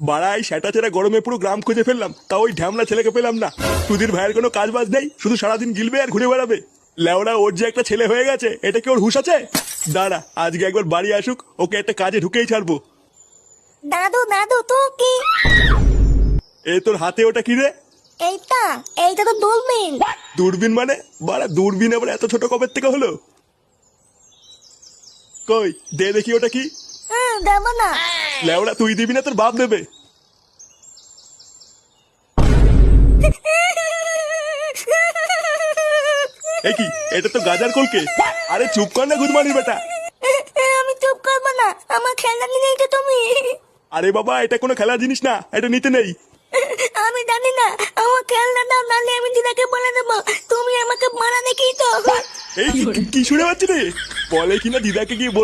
বাড়াই সেটা ছেড়ে গরমে পুরো গ্রাম খুঁজে ফেললাম, তা ওই ঢ্যামলা ছেলেকে পেলাম না। সুধীর ভাইয়ের কোনো কাজ বাজ নেই, শুধু সারাদিন গিলবে আর ঘুরে বেড়াবে। লেওড়া ওর যে একটা ছেলে হয়ে গেছে, এটা কি ওর হুঁশ আছে? দাঁড়া, আজকে একবার বাড়ি আসুক, ওকে একটা কাজে ঢুকেই ছাড়বো। দাদু দাদু তো কি? এ তোর হাতে ওটা কি রে? এইটা এইটা তো দূরবীন। দূরবীন মানে? বাড়া দূরবীন আবার এত ছোট কবের থেকে হলো? কই দে দেখি ওটা কি। দেবো না। লেওড়া তুই দিবি না, তোর বাপ দেবে। এ কি, এটা তো গাজার কলকে। আরে চুপ কর না গুদমানি বেটা। আমি চুপ করবো না, আমার খেলনা নিয়ে নিয়েছো তুমি। আরে বাবা, এটা কোনো খেলার জিনিস না, এটা নিতে নেই। আমি জানি না, আমার খেলনা দাও, নাহলে আমি দিদাকে বলে দেবো তুমি আমাকে মারা দেখিয়ে তো। এই কি শুনে পাচ্ছি রে? বলে কিনা দিদাকে গিয়ে